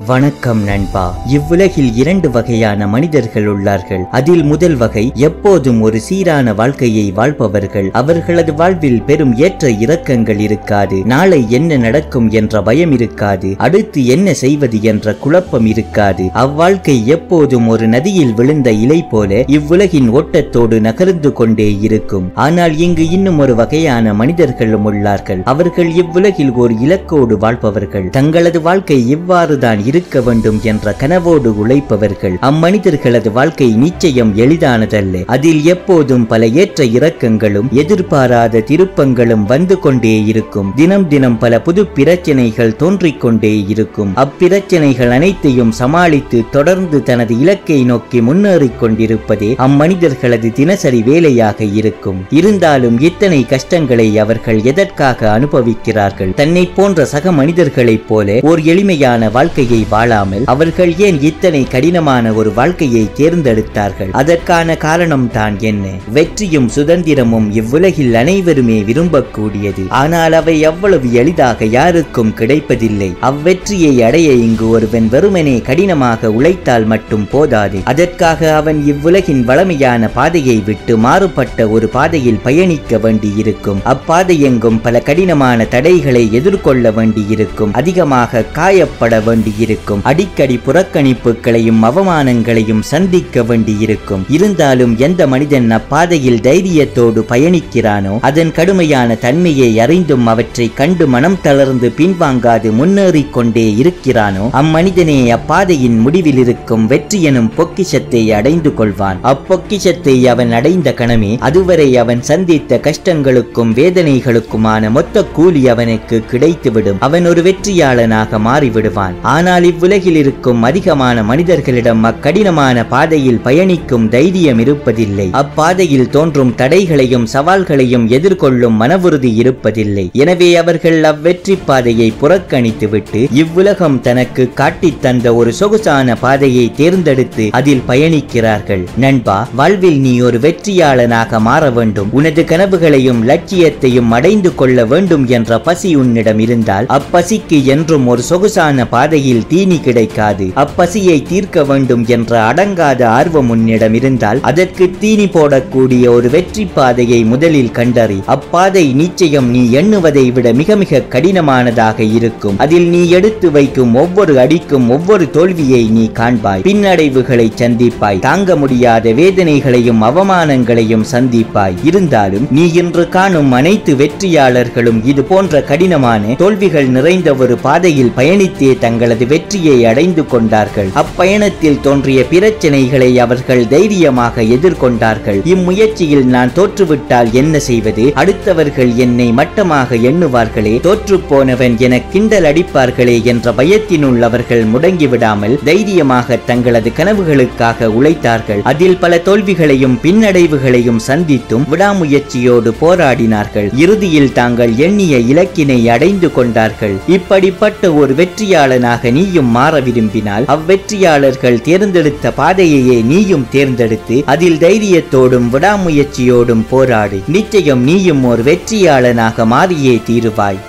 வணக்கம் நண்பா. இவ்வுலகில் இரண்டு வகையான மனிதர்கள் உள்ளார்கள். அதில் முதல் வகை எப்போதும் ஒரு சீரான வாழ்க்கையை வாழ்பவர்கள். அவர்களது வாழ்வில் பெரும் ஏற்ற இறக்கங்கள் இருக்காது. நாளை என்ன நடக்கும் என்ற பயம் இருக்காது. அடுத்து என்ன செய்வது என்ற குழப்பம் இருக்காது. அவ்வாழ்க்கை எப்போதும் ஒரு நதியில் விழுந்த இலை போல இவ்வுலகின் ஓட்டத்தோடு நகர்ந்து கொண்டே இருக்கும். ஆனால் இங்கு இன்னும் ஒரு வகையான மனிதர்களும் உள்ளார்கள். அவர்கள் இவ்வுலகில் ஒரு இலக்கோடு வாழ்பவர்கள். தங்களது வாழ்க்கை இவ்வாறுதான் இருக்க வேண்டும் என்ற கனவோடு உழைப்பவர்கள். அம்மனிதர்களது வாழ்க்கை நிச்சயம் எளிதானதல்ல. அதில் எப்போதும் பல ஏற்ற இறக்கங்களும் எதிர்பாராத திருப்பங்களும் வந்து கொண்டே இருக்கும். தினம் தினம் பல புது பிரச்சனைகள் தோன்றிக் கொண்டே இருக்கும். அப்பிரச்சனைகள் அனைத்தையும் சமாளித்து தொடர்ந்து தனது இலக்கை நோக்கி முன்னேறிக் கொண்டிருப்பதே அம்மனிதர்களது தினசரி வேலையாக இருக்கும். இருந்தாலும் இத்தனை கஷ்டங்களை அவர்கள் எதற்காக அனுபவிக்கிறார்கள்? தன்னை போன்ற சக மனிதர்களைப் போல ஓர் எளிமையான வாழ்க்கையை வாழாமல் அவர்கள் ஏன் இத்தனை கடினமான ஒரு வாழ்க்கையை தேர்ந்தெடுத்தார்கள்? அதற்கான காரணம் தான் என்ன? வெற்றியும் சுதந்திரமும் இவ்வுலகில் அனைவருமே விரும்பக்கூடியது. ஆனால் அவை அவ்வளவு எளிதாக யாருக்கும் கிடைப்பதில்லை. அவ்வெற்றியை அடைய இங்கு ஒருவன் வெறுமனே கடினமாக உழைத்தால் மட்டும் போதாது. அதற்காக அவன் இவ்வுலகின் வளமையான பாதையை விட்டு மாறுபட்ட ஒரு பாதையில் பயணிக்க வேண்டியிருக்கும். அப்பாதை எங்கும் பல கடினமான தடைகளை எதிர்கொள்ள வேண்டியிருக்கும். அதிகமாக காயப்பட வேண்டியிருக்கும். அடிக்கடி புறக்கணிப்புகளையும் அவமானங்களையும் சந்திக்க வேண்டியிருக்கும். இருந்தாலும் எந்த மனிதன் அப்பாதையில் தைரியத்தோடு பயணிக்கிறானோ, அதன் கடுமையான தன்மையை அறிந்தும் அவற்றை கண்டு மனம் தளர்ந்து பின்வாங்காது முன்னேறிக் கொண்டே இருக்கிறானோ, அம்மனிதனே அப்பாதையின் முடிவில் இருக்கும் வெற்றி எனும் பொக்கிஷத்தை அடைந்து கொள்வான். அப்பொக்கிஷத்தை அவன் அடைந்த கணமே அதுவரை அவன் சந்தித்த கஷ்டங்களுக்கும் வேதனைகளுக்குமான மொத்த கூலி அவனுக்கு கிடைத்துவிடும். அவன் ஒரு வெற்றியாளனாக மாறிவிடுவான். ஆனால் இவ்வுலகில் இருக்கும் அதிகமான மனிதர்களிடம் அக்கடினமான பாதையில் பயணிக்கும் தைரியம் இருப்பதில்லை. அப்பாதையில் தோன்றும் தடைகளையும் சவால்களையும் எதிர்கொள்ளும் மனவுறுதி இருப்பதில்லை. எனவே அவர்கள் அவ்வெற்றி பாதையை புறக்கணித்துவிட்டு இவ்வுலகம் தனக்கு காட்டித் தந்த ஒரு சொகுசான பாதையை தேர்ந்தெடுத்து அதில் பயணிக்கிறார்கள். நண்பா, வாழ்வில் நீ ஒரு வெற்றியாளனாக மாற வேண்டும், உனது கனவுகளையும் லட்சியத்தையும் அடைந்து கொள்ள வேண்டும் என்ற பசி உன்னிடம் இருந்தால் அப்பசிக்கு என்றும் ஒரு சொகுசான பாதையில் தீனி கிடைக்காது. அப்பசியை தீர்க்க வேண்டும் என்ற அடங்காத ஆர்வம் உன்னிடம் இருந்தால் அதற்கு தீனி போடக்கூடிய ஒரு வெற்றி பாதையை முதலில் கண்டறி. அப்பாதை நிச்சயம் நீ எண்ணுவதை விட மிக மிக கடினமானதாக இருக்கும். அதில் நீ எடுத்து வைக்கும் ஒவ்வொரு அடிக்கும் ஒவ்வொரு தோல்வியை நீ காண்பாய். பின்னடைவுகளை சந்திப்பாய். தாங்க முடியாத வேதனைகளையும் அவமானங்களையும் சந்திப்பாய். இருந்தாலும் நீ இன்று காணும் அனைத்து வெற்றியாளர்களும் இது போன்ற கடினமான தோல்விகள் நிறைந்த ஒரு பாதையில் பயணித்தே தங்களது வெற்றியை அடைந்து கொண்டார்கள். அப்பயணத்தில் தோன்றிய பிரச்சனைகளை அவர்கள் தைரியமாக எதிர்கொண்டார்கள். இம்முயற்சியில் நான் தோற்றுவிட்டால் என்ன செய்வது? அடுத்தவர்கள் என்னை மட்டமாக எண்ணுவார்களே, தோற்று போனவன் என கிண்டல் அடிப்பார்களே என்ற பயத்தினுள் அவர்கள் முடங்கிவிடாமல் தைரியமாக தங்களது கனவுகளுக்காக உழைத்தார்கள். அதில் பல தோல்விகளையும் பின்னடைவுகளையும் சந்தித்தும் விடாமுயற்சியோடு போராடினார்கள். இறுதியில் தாங்கள் எண்ணிய இலக்கினை அடைந்து கொண்டார்கள். இப்படிப்பட்ட ஒரு வெற்றியாளனாக நீயும் மாற விரும்பினால் அவ்வெற்றியாளர்கள் தேர்ந்தெடுத்த பாதையையே நீயும் தேர்ந்தெடுத்து அதில் தைரியத்தோடும் விடாமுயற்சியோடும் போராடு. நிச்சயம் நீயும் ஒரு வெற்றியாளனாக மாறியே தீருவாய்.